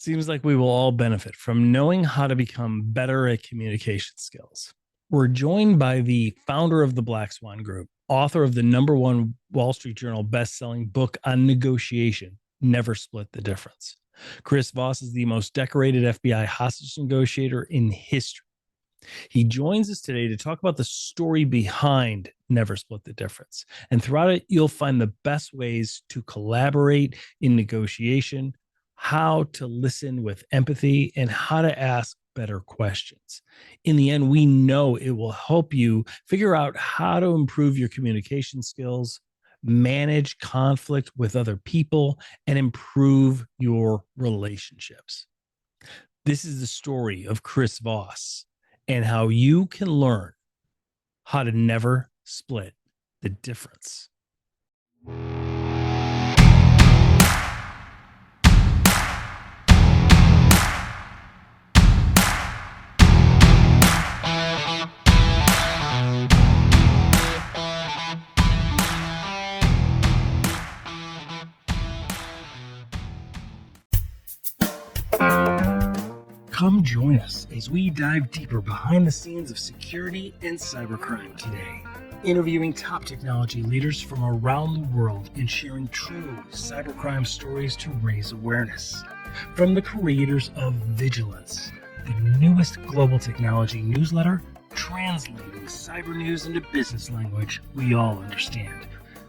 Seems like we will all benefit from knowing how to become better at communication skills. We're joined by the founder of the Black Swan Group, author of the #1 Wall Street Journal best-selling book on negotiation, Never Split the Difference. Chris Voss is the most decorated FBI hostage negotiator in history. He joins us today to talk about the story behind Never Split the Difference. And throughout it, you'll find the best ways to collaborate in negotiation, how to listen with empathy, and how to ask better questions. In the end, we know it will help you figure out how to improve your communication skills, manage conflict with other people, and improve your relationships. This is the story of Chris Voss and how you can learn how to never split the difference. Come join us as we dive deeper behind the scenes of security and cybercrime today, interviewing top technology leaders from around the world and sharing true cybercrime stories to raise awareness. From the creators of Vigilance, the newest global technology newsletter translating cyber news into business language we all understand.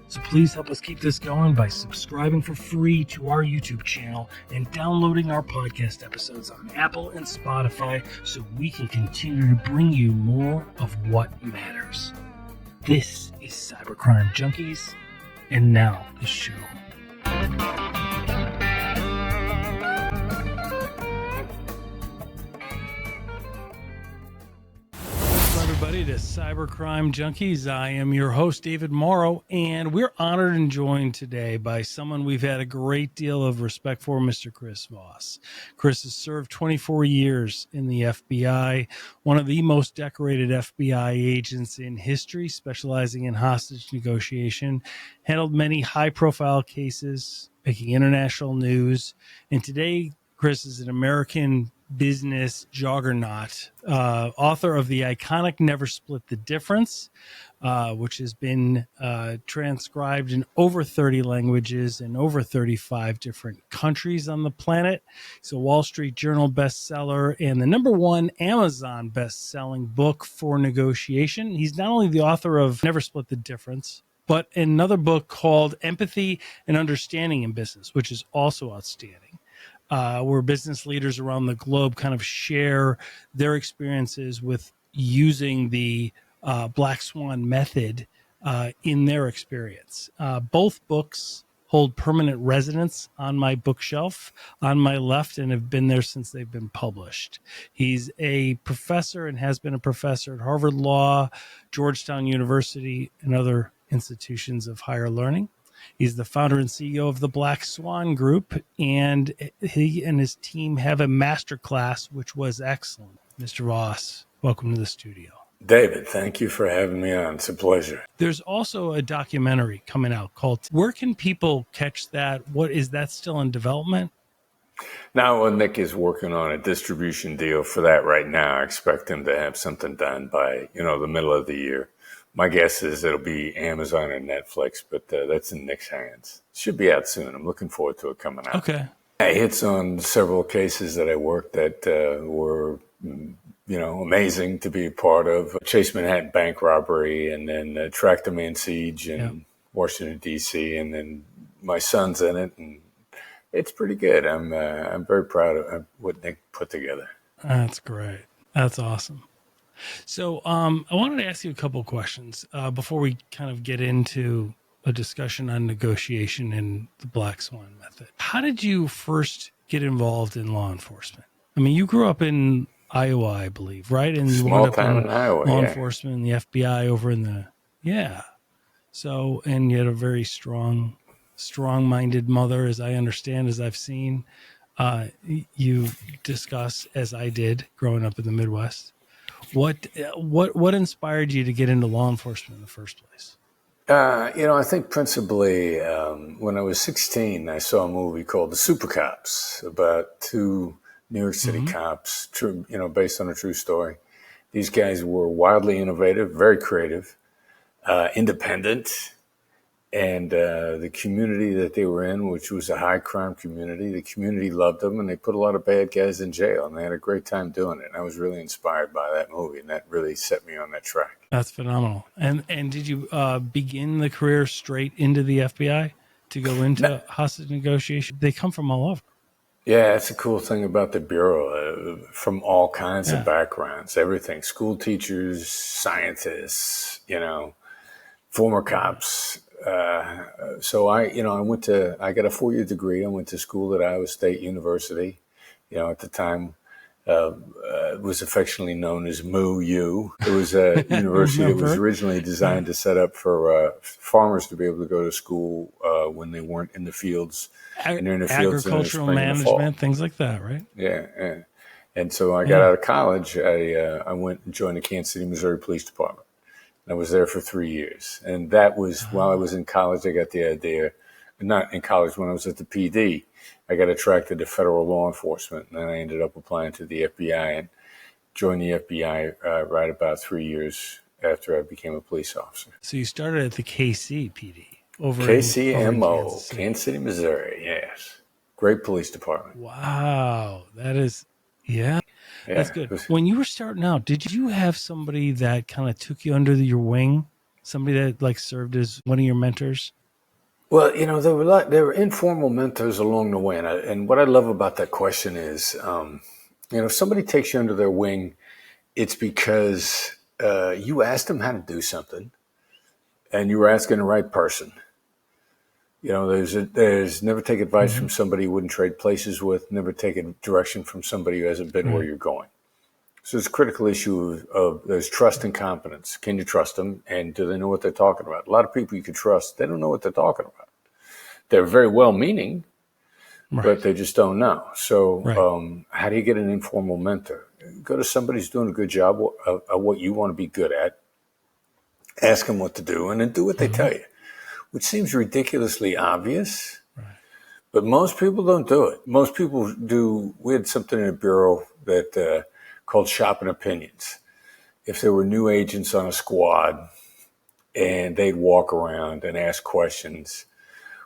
So please help us keep this going by subscribing for free to our YouTube channel and downloading our podcast episodes on Apple and Spotify so we can continue to bring you more of what matters. This is Cybercrime Junkies, and now the show. Everybody to Cybercrime Junkies. I am your host, David Morrow, and we're honored and joined today by someone we've had a great deal of respect for, Mr. Chris Voss. Chris has served 24 years in the FBI, one of the most decorated FBI agents in history, specializing in hostage negotiation, handled many high-profile cases, making international news, and today Chris is an American business juggernaut, author of the iconic Never Split the Difference, which has been transcribed in over 30 languages in over 35 different countries on the planet. It's a Wall Street Journal bestseller and the #1 Amazon best-selling book for negotiation. He's not only the author of Never Split the Difference, but another book called Empathy and Understanding in Business, which is also outstanding. Where business leaders around the globe kind of share their experiences with using the Black Swan method in their experience. Both books hold permanent residence on my bookshelf on my left and have been there since they've been published. He's a professor and has been a professor at Harvard Law, Georgetown University, and other institutions of higher learning. He's the founder and CEO of the Black Swan Group, and he and his team have a masterclass, which was excellent. Mr. Voss, welcome to the studio. David, thank you for having me on. It's a pleasure. There's also a documentary coming out called, where can people catch that? What is that still in development? Now, Nick is working on a distribution deal for that right now. I expect him to have something done by, the middle of the year. My guess is it'll be Amazon or Netflix, but that's in Nick's hands. Should be out soon. I'm looking forward to it coming out. Okay. It hits on several cases that I worked that were, amazing to be a part of. Chase Manhattan bank robbery, and then Tractor Man siege in Washington, D.C., and then my son's in it, and it's pretty good. I'm very proud of what Nick put together. That's great. That's awesome. So I wanted to ask you a couple of questions before we kind of get into a discussion on negotiation and the Black Swan method. How did you first get involved in law enforcement? I mean, you grew up in Iowa, I believe, right? And you wound up in Iowa, law enforcement and the FBI over in the, So, and you had a very strong-minded mother, as I understand, as I've seen. You discuss, as I did, growing up in the Midwest. What inspired you to get into law enforcement in the first place? I think principally when I was 16, I saw a movie called The Super Cops about two New York City cops, based on a true story. These guys were wildly innovative, very creative, independent, and the community that they were in, which was a high crime community, the community loved them, and they put a lot of bad guys in jail, and they had a great time doing it. And I was really inspired by that movie, and that really set me on that track. That's phenomenal. And did you begin the career straight into the FBI to go into hostage negotiation? They come from all over. Yeah, that's the cool thing about the Bureau, from all kinds of backgrounds, everything, school teachers, scientists, former cops. So I got a 4-year degree. I went to school at Iowa State University, at the time, it was affectionately known as MU. It was a university that was originally designed to set up for farmers to be able to go to school when they weren't in the fields. And they're in the fields agricultural in the management, things like that, right? Yeah. And so I got out of college. I went and joined the Kansas City, Missouri Police Department. I was there for 3 years. And that was while I was in college, I got the idea, not in college, when I was at the PD, I got attracted to federal law enforcement. And then I ended up applying to the FBI and joined the FBI right about 3 years after I became a police officer. So you started at the KCPD. KCMO, Kansas City, Missouri. Yes. Great police department. Wow. That is, that's good. When you were starting out, did you have somebody that kind of took you under your wing? Somebody that served as one of your mentors? Well, there were informal mentors along the way. And what I love about that question is, if somebody takes you under their wing, it's because you asked them how to do something and you were asking the right person. There's never take advice from somebody you wouldn't trade places with, never take a direction from somebody who hasn't been where you're going. So it's a critical issue of there's trust and confidence. Can you trust them? And do they know what they're talking about? A lot of people you can trust, they don't know what they're talking about. They're very well-meaning, but they just don't know. So how do you get an informal mentor? Go to somebody who's doing a good job of what you want to be good at. Ask them what to do, and then do what they tell you, which seems ridiculously obvious, but most people don't do it. Most people do. We had something in the Bureau that called shopping opinions. If there were new agents on a squad and they'd walk around and ask questions,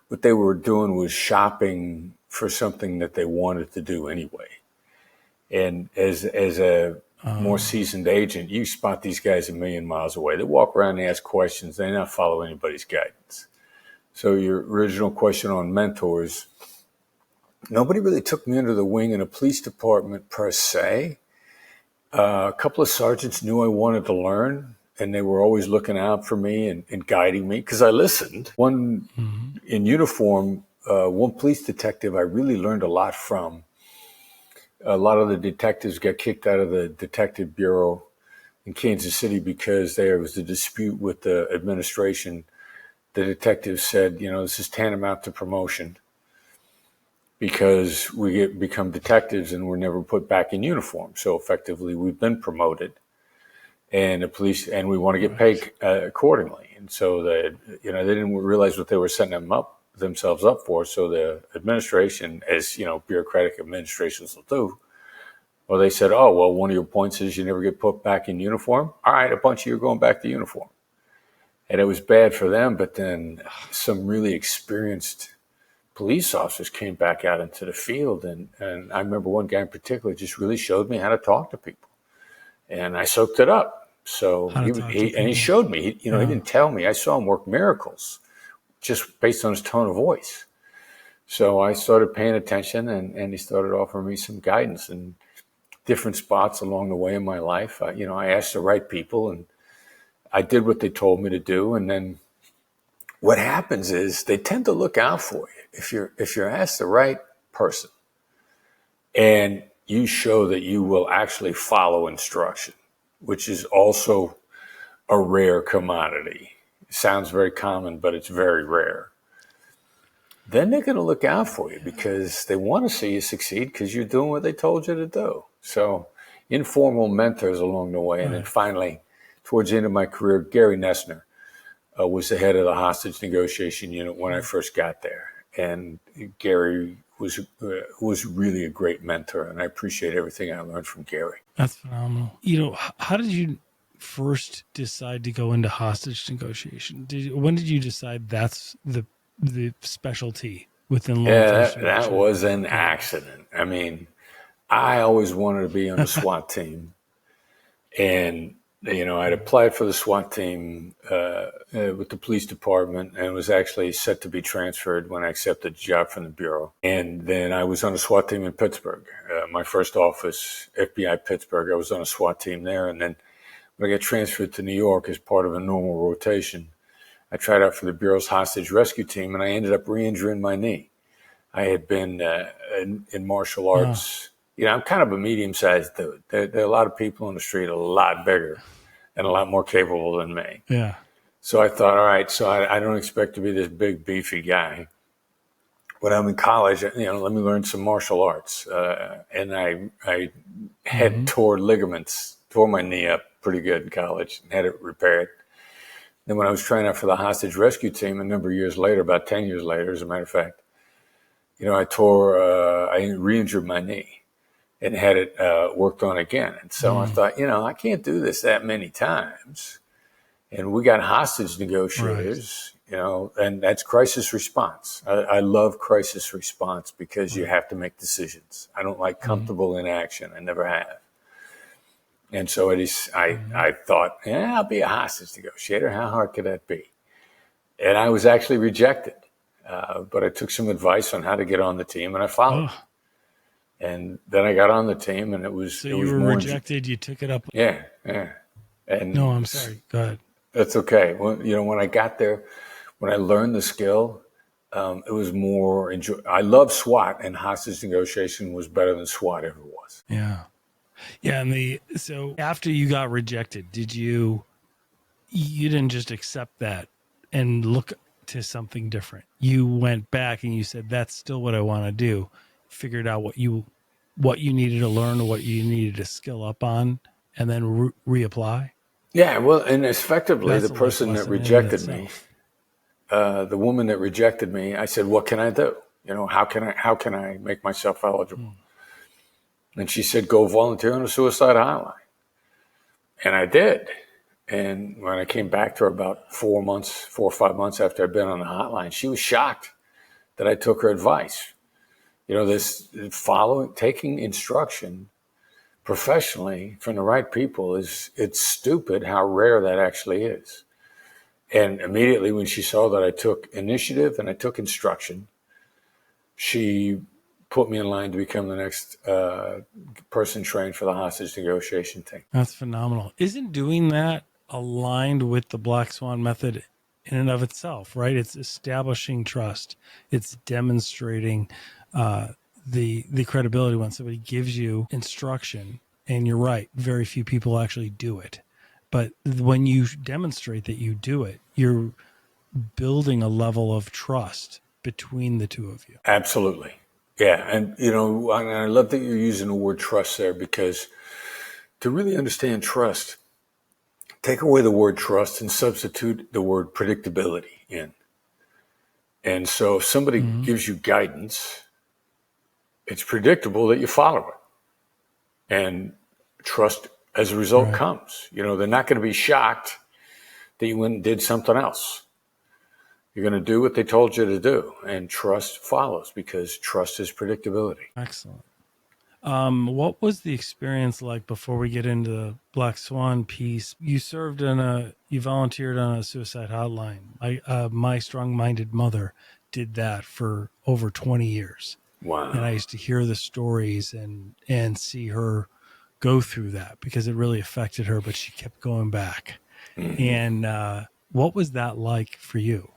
what they were doing was shopping for something that they wanted to do anyway. And as a more seasoned agent, you spot these guys a million miles away. They walk around and ask questions. They not follow anybody's guidance. So your original question on mentors, nobody really took me under the wing in a police department per se. A couple of sergeants knew I wanted to learn, and they were always looking out for me and guiding me because I listened. One in uniform, one police detective I really learned a lot from. A lot of the detectives got kicked out of the detective bureau in Kansas City because there was a dispute with the administration. The detectives said, this is tantamount to promotion because we become detectives and we're never put back in uniform. So effectively, we've been promoted, and the police, and we want to get paid accordingly. And so they didn't realize what they were setting themselves up for. So the administration, as bureaucratic administrations will do, well, they said, oh, well, one of your points is you never get put back in uniform. All right, a bunch of you are going back to uniform. And it was bad for them, but then some really experienced police officers came back out into the field. And I remember one guy in particular just really showed me how to talk to people. And I soaked it up. So he showed me, he didn't tell me. I saw him work miracles just based on his tone of voice. So I started paying attention, and he started offering me some guidance in different spots along the way in my life. I asked the right people, and I did what they told me to do. And then what happens is they tend to look out for you. If you're asked the right person and you show that you will actually follow instruction, which is also a rare commodity. It sounds very common, but it's very rare. Then they're going to look out for you because they want to see you succeed because you're doing what they told you to do. So informal mentors along the way. And then finally, towards the end of my career, Gary Nessner, was the head of the hostage negotiation unit when I first got there. And Gary was really a great mentor, and I appreciate everything I learned from Gary. That's phenomenal. How did you first decide to go into hostage negotiation? When did you decide that's the specialty within law enforcement? That was an accident. I mean, I always wanted to be on the SWAT team, and I'd applied for the SWAT team with the police department and was actually set to be transferred when I accepted the job from the Bureau. And then I was on a SWAT team in Pittsburgh. My first office, FBI Pittsburgh, I was on a SWAT team there. And then when I got transferred to New York as part of a normal rotation, I tried out for the Bureau's hostage rescue team, and I ended up re-injuring my knee. I had been in martial arts. I'm kind of a medium-sized dude. There are a lot of people on the street a lot bigger and a lot more capable than me. Yeah. So I thought, all right, so I don't expect to be this big, beefy guy. When I'm in college, let me learn some martial arts. And I had tore my knee up pretty good in college and had it repaired. Then when I was trying out for the hostage rescue team a number of years later, about 10 years later, as a matter of fact, I re-injured my knee and had it worked on again. And so I thought, I can't do this that many times. And we got hostage negotiators, and that's crisis response. I love crisis response because you have to make decisions. I don't like comfortable inaction. I never have. And so I thought, I'll be a hostage negotiator. How hard could that be? And I was actually rejected. But I took some advice on how to get on the team, and I followed. And then I got on the team, and it was. So you were rejected. You took it up. Yeah. And no, I'm sorry. Go ahead. That's okay. Well, when I got there, when I learned the skill, it was more I love SWAT, and hostage negotiation was better than SWAT ever was. Yeah. And so after you got rejected, you didn't just accept that and look to something different. You went back and you said, that's still what I want to do. Figured out what you needed to learn or what you needed to skill up on, and then reapply. Yeah, well, and effectively, the person that rejected me, the woman that rejected me, I said, "What can I do? How can I make myself eligible?" And she said, "Go volunteer on a suicide hotline." And I did. And when I came back to her about 4 or 5 months after I'd been on the hotline, she was shocked that I took her advice. Taking instruction professionally from the right people it's stupid how rare that actually is. And immediately when she saw that I took initiative and I took instruction, she put me in line to become the next person trained for the hostage negotiation team. That's phenomenal. Isn't doing that aligned with the Black Swan method in and of itself, right? It's establishing trust. It's demonstrating the credibility when somebody gives you instruction. And you're right, very few people actually do it. But when you demonstrate that you do it, you're building a level of trust between the two of you. Absolutely. Yeah. And, I love that you're using the word trust there, because to really understand trust, take away the word trust and substitute the word predictability in. And so if somebody gives you guidance, it's predictable that you follow it. And trust as a result comes. They're not going to be shocked that you went and did something else. You're going to do what they told you to do, and trust follows because trust is predictability. Excellent. What was the experience like before we get into the Black Swan piece? You volunteered on a suicide hotline. My strong-minded mother did that for over 20 years. Wow. And I used to hear the stories and see her go through that because it really affected her, but she kept going back. And what was that like for you?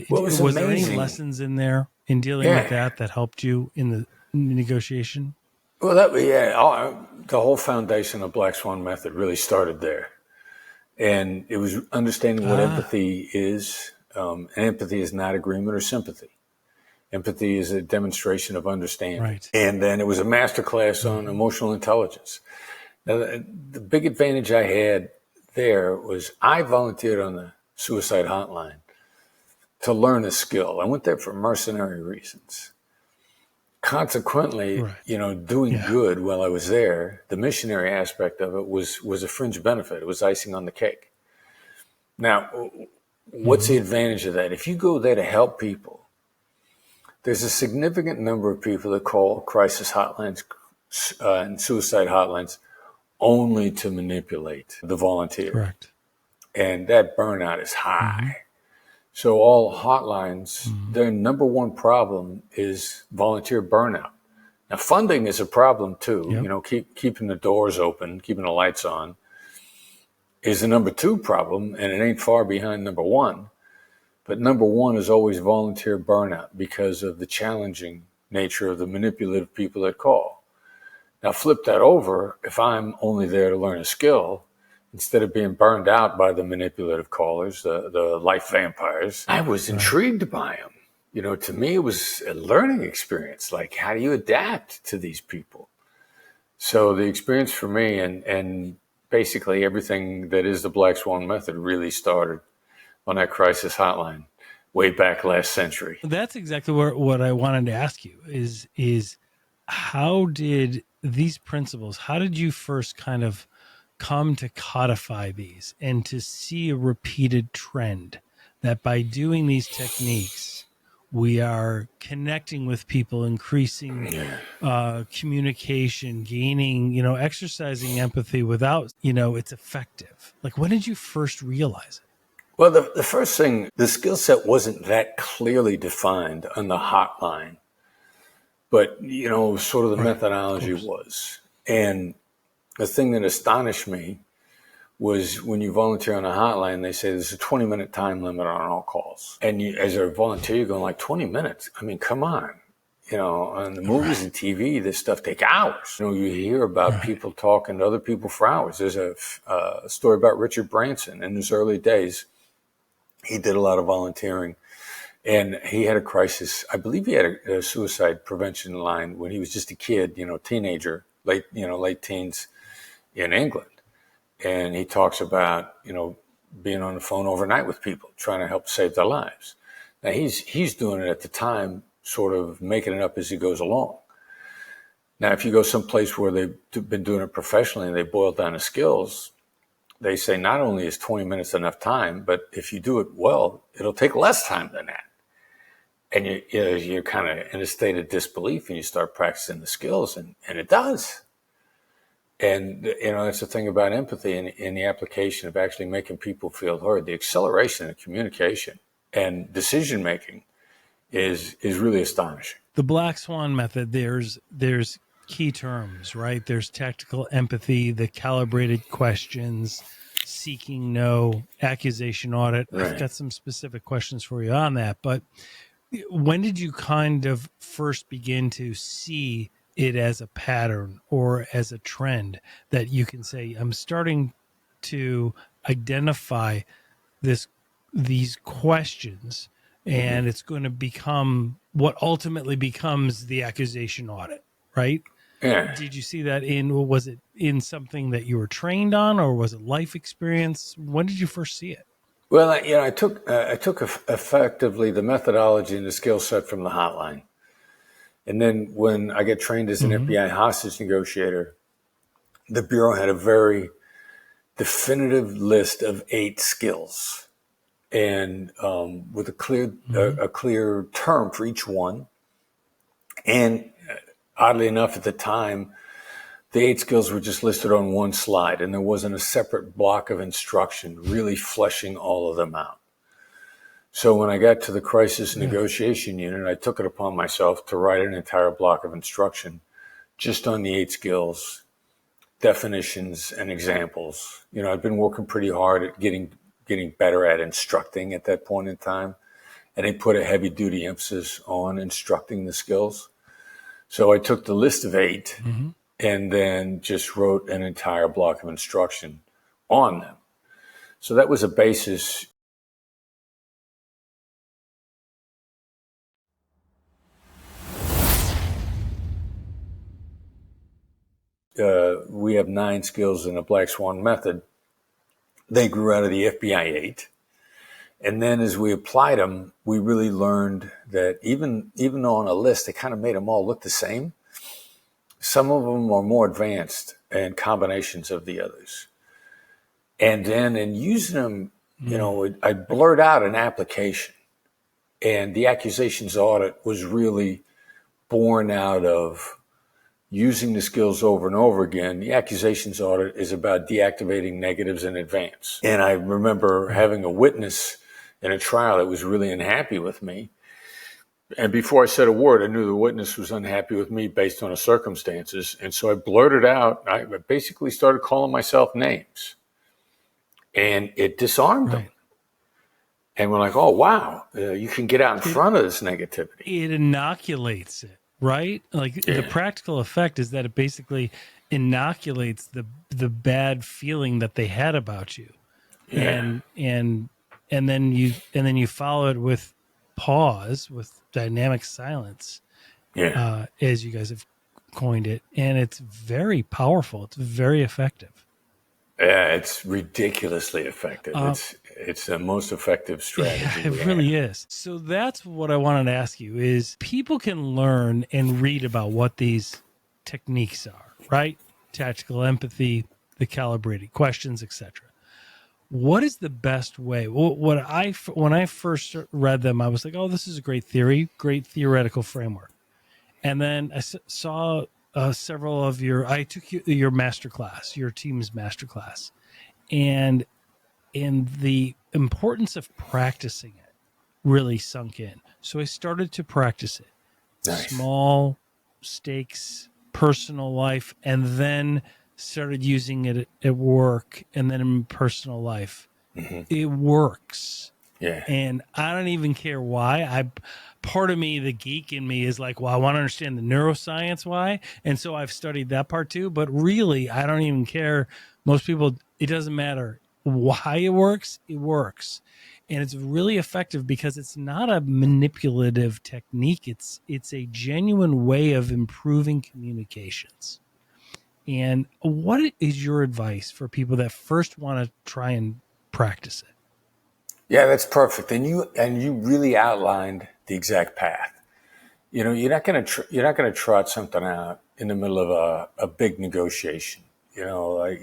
Was there any lessons in there in dealing with that helped you in the negotiation? Well, the whole foundation of Black Swan method really started there. And it was understanding what empathy is. And empathy is not agreement or sympathy. Empathy is a demonstration of understanding. Right. And then it was a masterclass on emotional intelligence. Now, the big advantage I had there was I volunteered on the suicide hotline to learn a skill. I went there for mercenary reasons. Consequently, Right. doing Yeah. good while I was there, the missionary aspect of it was a fringe benefit. It was icing on the cake. Now, what's the advantage of that? If you go there to help people, there's a significant number of people that call crisis hotlines and suicide hotlines only to manipulate the volunteer. Correct. And that burnout is high. So all hotlines, their number one problem is volunteer burnout. Now, funding is a problem too. Yep. Keeping the doors open, keeping the lights on is the number two problem, and it ain't far behind number one. But number one is always volunteer burnout because of the challenging nature of the manipulative people that call. Now, flip that over. If I'm only there to learn a skill, instead of being burned out by the manipulative callers, the life vampires, I was intrigued by them. To me, it was a learning experience. Like, how do you adapt to these people? So the experience for me and basically everything that is the Black Swan method really started on that crisis hotline way back last century. That's exactly what I wanted to ask you is how did these principles, how did you first kind of come to codify these and to see a repeated trend that by doing these techniques, we are connecting with people, increasing communication, gaining, exercising empathy without, it's effective. Like, when did you first realize it? Well, the first thing, the skill set wasn't that clearly defined on the hotline, but, sort of the methodology was. And the thing that astonished me was when you volunteer on a hotline, they say there's a 20-minute time limit on all calls. And as a volunteer, you're going like 20 minutes. I mean, come on. On the movies and TV, this stuff takes hours. You hear about people talking to other people for hours. There's a story about Richard Branson in his early days. He did a lot of volunteering, and he had a crisis. I believe he had a suicide prevention line when he was just a kid, teenager, late teens in England. And he talks about, being on the phone overnight with people, trying to help save their lives. Now he's doing it at the time, sort of making it up as he goes along. Now, if you go someplace where they've been doing it professionally and they boil down the skills, they say not only is 20 minutes enough time, but if you do it well, it'll take less time than that. And you're kind of in a state of disbelief, and you start practicing the skills, and it does. And, that's the thing about empathy and the application of actually making people feel heard. The acceleration of communication and decision-making is really astonishing. The Black Swan method, there's key terms, right? There's tactical empathy, the calibrated questions, seeking no, accusation audit. Right. I've got some specific questions for you on that. But when did you kind of first begin to see it as a pattern or as a trend that you can say, I'm starting to identify these questions, and it's going to become what ultimately becomes the accusation audit, right? Yeah. Did you see that was it in something that you were trained on, or was it life experience? When did you first see it? Well, I took effectively the methodology and the skill set from the hotline. And then when I got trained as an FBI hostage negotiator, the Bureau had a very definitive list of 8 skills, and with a clear term for each one. And oddly enough, at the time, the 8 skills were just listed on one slide, and there wasn't a separate block of instruction really fleshing all of them out. So when I got to the crisis negotiation unit, I took it upon myself to write an entire block of instruction just on the 8 skills, definitions, and examples. I'd been working pretty hard at getting better at instructing at that point in time, and they put a heavy-duty emphasis on instructing the skills. So I took the list of 8 and then just wrote an entire block of instruction on them. So that was a basis. We have 9 skills in the Black Swan method. They grew out of the FBI 8. And then as we applied them, we really learned that even though on a list, they kind of made them all look the same, some of them are more advanced and combinations of the others. And then in using them, I blurred out an application. And the accusations audit was really born out of using the skills over and over again. The accusations audit is about deactivating negatives in advance. And I remember having a witness in a trial that was really unhappy with me. And before I said a word, I knew the witness was unhappy with me based on the circumstances. And so I blurted out, I basically started calling myself names. And it disarmed them. And we're like, oh, wow, you can get out in front of this negativity. It inoculates it, right? Like the practical effect is that it basically inoculates the bad feeling that they had about you. And then you follow it with pause, with dynamic silence, as you guys have coined it. And it's very powerful. It's very effective. Yeah, it's ridiculously effective. It's the most effective strategy. Yeah, it really is. So that's what I wanted to ask you is people can learn and read about what these techniques are, right? Tactical empathy, the calibrated questions, etc. What is the best way? When I first read them, I was like, oh, this is a great theory, great theoretical framework. And then I saw several of I took your masterclass, your team's masterclass, and the importance of practicing it really sunk in. So I started to practice it. Nice. Small stakes, personal life, and then started using it at work and then in personal life. Mm-hmm. It works. Yeah. And I don't even care why. Part of me, the geek in me, is like, well, I want to understand the neuroscience why. And so I've studied that part too. But really, I don't even care. Most people, it doesn't matter why it works. It works. And it's really effective because it's not a manipulative technique. It's a genuine way of improving communications. And what is your advice for people that first want to try and practice it? Yeah, that's perfect. And you really outlined the exact path. You're not going to trot something out in the middle of a big negotiation. Right.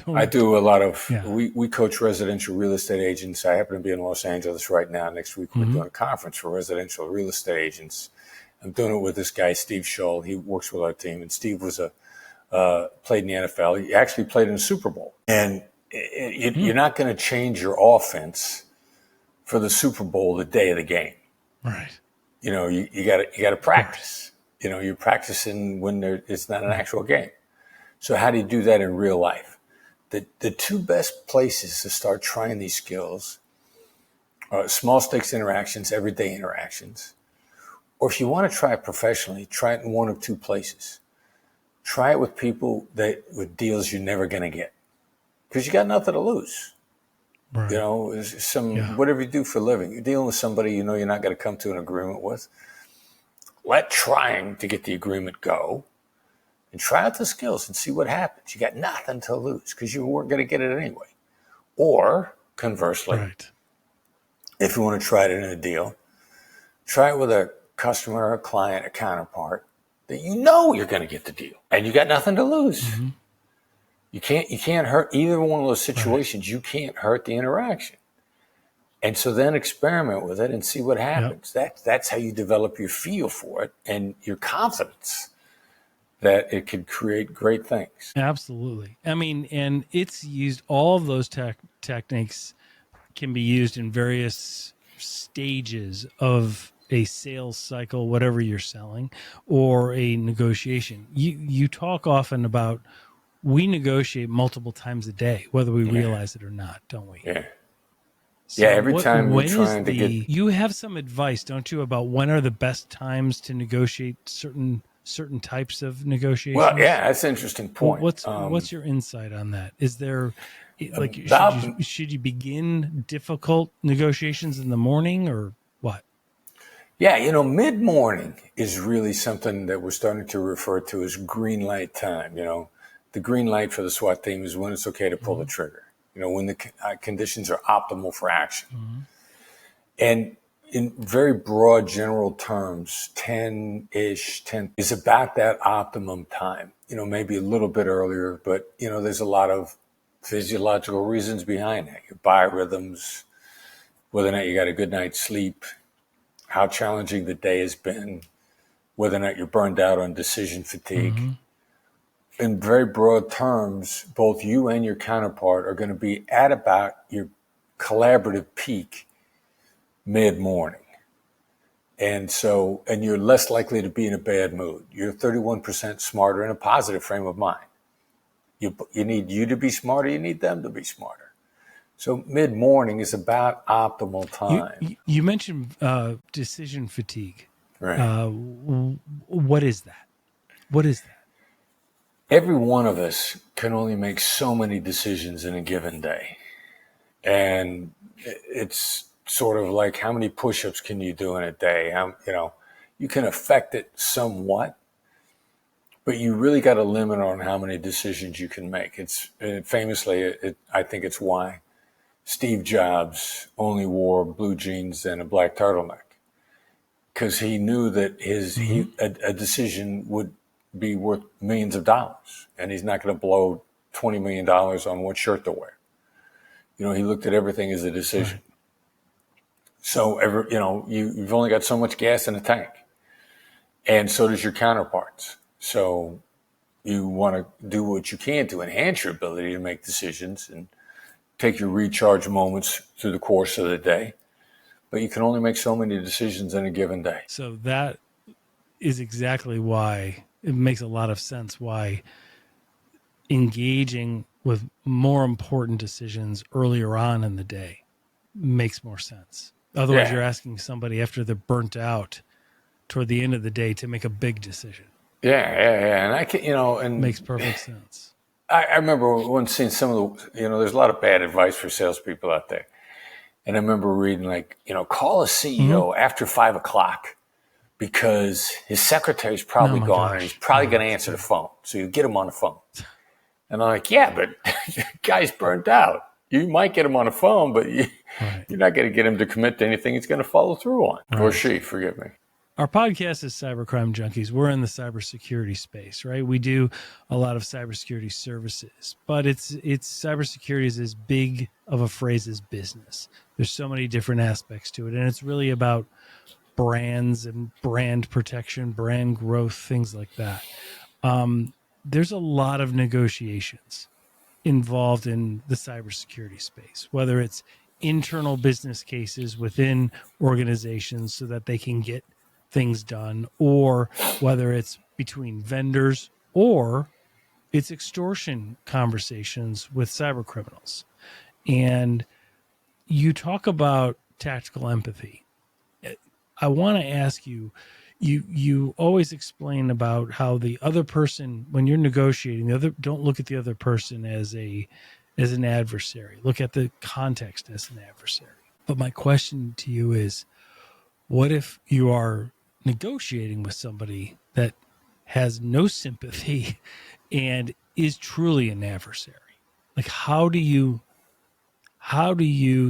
I do a lot of, we coach residential real estate agents. I happen to be in Los Angeles right now. Next week, we're doing a conference for residential real estate agents. I'm doing it with this guy, Steve Shull. He works with our team. And Steve was played in the NFL. He actually played in the Super Bowl. And you're not going to change your offense for the Super Bowl the day of the game. Right. You got to practice. You're practicing when it's not an actual game. So how do you do that in real life? The two best places to start trying these skills are small stakes interactions, everyday interactions. Or if you want to try it professionally, try it in one of two places. Try it with people with deals you're never going to get. Because you got nothing to lose. Right. Whatever you do for a living, you're dealing with somebody you're not going to come to an agreement with. Let trying to get the agreement go and try out the skills and see what happens. You got nothing to lose because you weren't going to get it anyway. Or conversely, if you want to try it in a deal, try it with a customer, a client, a counterpart that you're going to get the deal and you got nothing to lose. Mm-hmm. You can't hurt either one of those situations. Right. You can't hurt the interaction. And so then experiment with it and see what happens. Yep. That's how you develop your feel for it and your confidence that it could create great things. Absolutely. I mean, and it's used, all of those techniques can be used in various stages of a sales cycle, whatever you're selling, or a negotiation. You talk often about we negotiate multiple times a day, whether we realize it or not, don't we? Yeah. So every time we're trying to get... You have some advice, don't you, about when are the best times to negotiate certain types of negotiations? Well, yeah, that's an interesting point. What's your insight on that? Is there, should you begin difficult negotiations in the morning or what? Yeah, mid-morning is really something that we're starting to refer to as green light time. The green light for the SWAT team is when it's okay to pull the trigger. when the conditions are optimal for action. And in very broad general terms, 10 is about that optimum time, maybe a little bit earlier, but, there's a lot of physiological reasons behind it. Your biorhythms, whether or not you got a good night's sleep, how challenging the day has been, whether or not you're burned out on decision fatigue. In very broad terms, both you and your counterpart are going to be at about your collaborative peak mid-morning. And you're less likely to be in a bad mood. You're 31% smarter in a positive frame of mind. You need you to be smarter. You need them to be smarter. So mid-morning is about optimal time. You mentioned decision fatigue. Right. What is that? What is that? Every one of us can only make so many decisions in a given day. And it's sort of like, how many push-ups can you do in a day? You can affect it somewhat, but you really got a limit on how many decisions you can make. I think it's why Steve Jobs only wore blue jeans and a black turtleneck, because he knew that a decision would be worth millions of dollars, and he's not going to blow $20 million on what shirt to wear. He looked at everything as a decision. Right. So you've only got so much gas in the tank, and so does your counterparts. So you want to do what you can to enhance your ability to make decisions and take your recharge moments through the course of the day. But you can only make so many decisions in a given day. So that is exactly why it makes a lot of sense why engaging with more important decisions earlier on in the day makes more sense. Otherwise, You're asking somebody after they're burnt out toward the end of the day to make a big decision. Yeah. And I can, and makes perfect sense. I remember once seeing some of the, there's a lot of bad advice for salespeople out there. And I remember reading call a CEO after 5 o'clock because his secretary's probably gone and he's probably going to answer the phone. So you get him on the phone. And I'm like, yeah, but the guy's burnt out. You might get him on the phone, but you're not going to get him to commit to anything he's going to follow through on. Right. Or she, forgive me. Our podcast is Cybercrime Junkies. We're in the cybersecurity space, right? We do a lot of cybersecurity services, but it's cybersecurity is as big of a phrase as business. There's so many different aspects to it, and it's really about brands and brand protection, brand growth, things like that. There's a lot of negotiations involved in the cybersecurity space, whether it's internal business cases within organizations so that they can get things done, or whether it's between vendors, or it's extortion conversations with cyber criminals. And you talk about tactical empathy. I want to ask you, you always explain about how the other person, when you're negotiating, don't look at the other person as an adversary. Look at the context as an adversary. But my question to you is, what if you are negotiating with somebody that has no sympathy and is truly an adversary? Like, how do you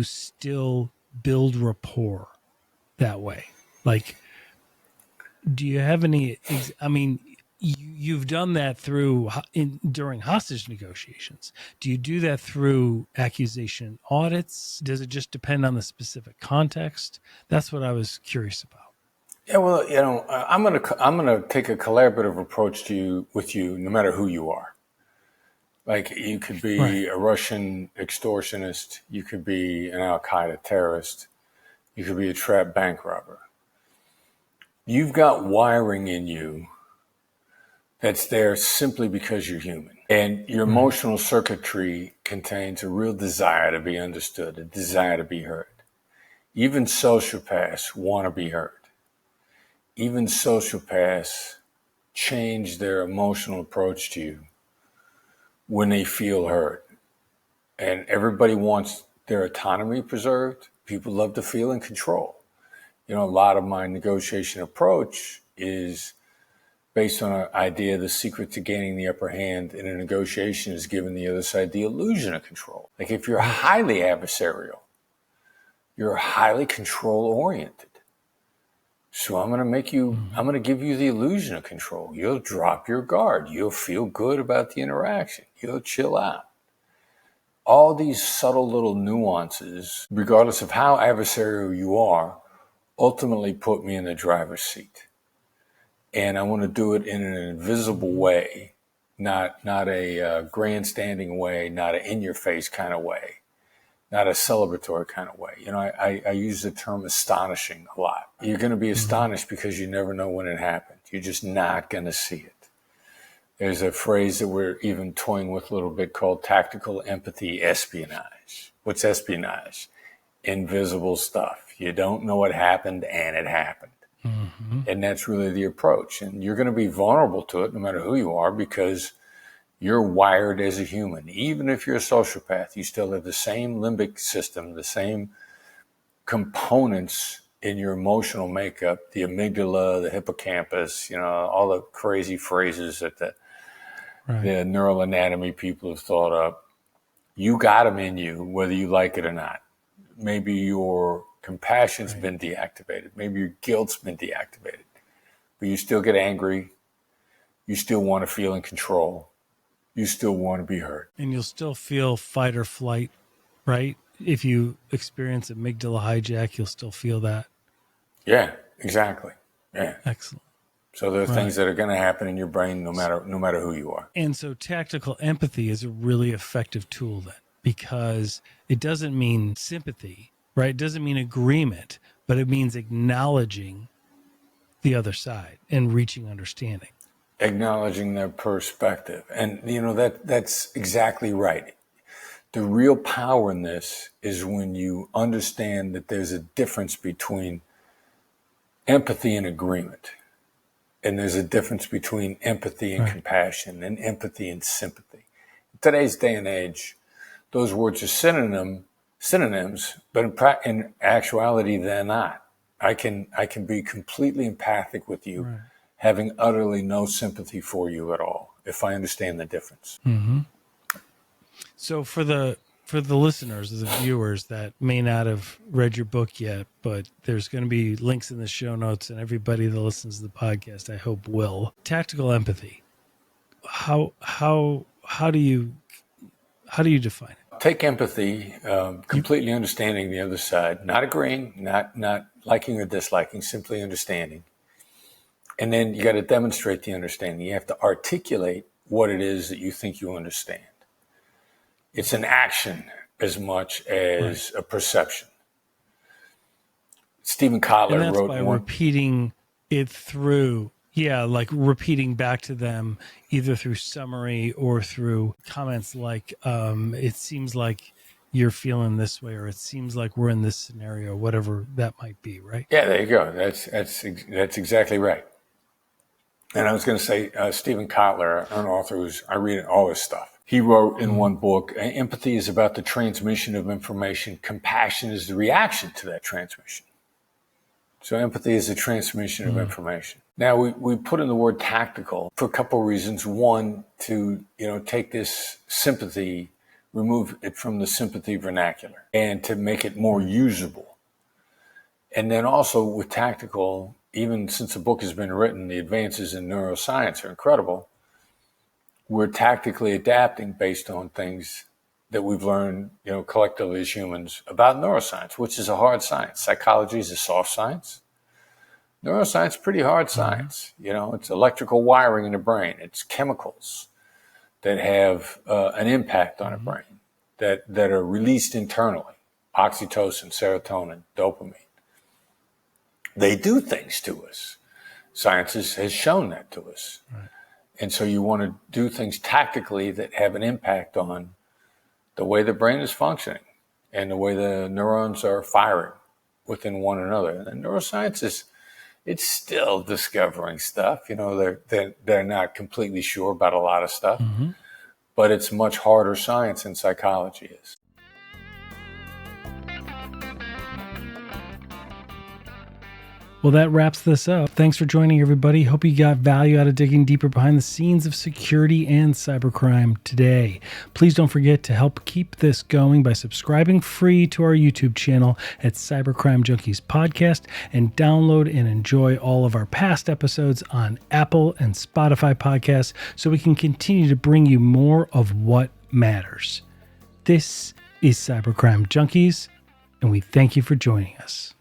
still build rapport that way? Like, do you have any, you've done that during hostage negotiations. Do you do that through accusation audits? Does it just depend on the specific context? That's what I was curious about. Yeah, well, I'm gonna take a collaborative approach with you, no matter who you are. Like, you could be a Russian extortionist, you could be an Al-Qaeda terrorist, you could be a trap bank robber. You've got wiring in you that's there simply because you're human. And your emotional circuitry contains a real desire to be understood, a desire to be heard. Even sociopaths want to be heard. Even sociopaths change their emotional approach to you when they feel heard. And everybody wants their autonomy preserved. People love to feel in control. A lot of my negotiation approach is based on an idea the secret to gaining the upper hand in a negotiation is giving the other side the illusion of control. Like if you're highly adversarial, you're highly control oriented. So I'm going to give you the illusion of control. You'll drop your guard. You'll feel good about the interaction. You'll chill out. All these subtle little nuances, regardless of how adversarial you are, ultimately put me in the driver's seat. And I want to do it in an invisible way, not a grandstanding way, not an in-your-face kind of way, not a celebratory kind of way. I use the term astonishing a lot. You're going to be astonished because you never know when it happened. You're just not going to see it. There's a phrase that we're even toying with a little bit called tactical empathy espionage. What's espionage? Invisible stuff. You don't know what happened, and it happened. Mm-hmm. And that's really the approach. And you're going to be vulnerable to it no matter who you are because you're wired as a human. Even if you're a sociopath, you still have the same limbic system, the same components in your emotional makeup, the amygdala, the hippocampus, all the crazy phrases that the neural anatomy people have thought up. You got them in you, whether you like it or not. Maybe your compassion's been deactivated. Maybe your guilt's been deactivated. But you still get angry. You still want to feel in control. You still want to be heard. And you'll still feel fight or flight, right? If you experience amygdala hijack, you'll still feel that. Yeah, exactly. Yeah. Excellent. So there are things that are going to happen in your brain no matter who you are. And so tactical empathy is a really effective tool then, because it doesn't mean sympathy, right? It doesn't mean agreement, but it means acknowledging the other side and reaching understanding. Acknowledging their perspective. And, that's exactly right. The real power in this is when you understand that there's a difference between empathy and agreement. And there's a difference between empathy and compassion and empathy and sympathy. In today's day and age, those words are synonyms, but in actuality, they're not. I can be completely empathic with you, having utterly no sympathy for you at all, if I understand the difference. Mm-hmm. So for the listeners, the viewers that may not have read your book yet, but there's going to be links in the show notes, and everybody that listens to the podcast, I hope, will. Tactical empathy. How do you define it? Take empathy, completely understanding the other side, not agreeing, not liking or disliking, simply understanding. And then you got to demonstrate the understanding. You have to articulate what it is that you think you understand. It's an action as much as a perception. Stephen Kotler wrote by repeating it through, like repeating back to them, either through summary or through comments like, it seems like you're feeling this way, or it seems like we're in this scenario, whatever that might be, right? Yeah, there you go. That's exactly right. And I was going to say, Stephen Kotler, an author I read all his stuff. He wrote in one book, empathy is about the transmission of information. Compassion is the reaction to that transmission. So empathy is the transmission of information. Now, we put in the word tactical for a couple of reasons. One, to take this sympathy, remove it from the sympathy vernacular, and to make it more usable. And then also with tactical, even since the book has been written, the advances in neuroscience are incredible. We're tactically adapting based on things that we've learned, collectively as humans about neuroscience, which is a hard science. Psychology is a soft science. Neuroscience, pretty hard science. It's electrical wiring in the brain. It's chemicals that have an impact on the brain that are released internally. Oxytocin, serotonin, dopamine. They do things to us. Science has shown that to us. Right. And so you want to do things tactically that have an impact on the way the brain is functioning and the way the neurons are firing within one another. And neuroscience it's still discovering stuff. They're not completely sure about a lot of stuff, but it's much harder science than psychology is. Well, that wraps this up. Thanks for joining, everybody. Hope you got value out of digging deeper behind the scenes of security and cybercrime today. Please don't forget to help keep this going by subscribing free to our YouTube channel at Cybercrime Junkies Podcast, and download and enjoy all of our past episodes on Apple and Spotify podcasts so we can continue to bring you more of what matters. This is Cybercrime Junkies, and we thank you for joining us.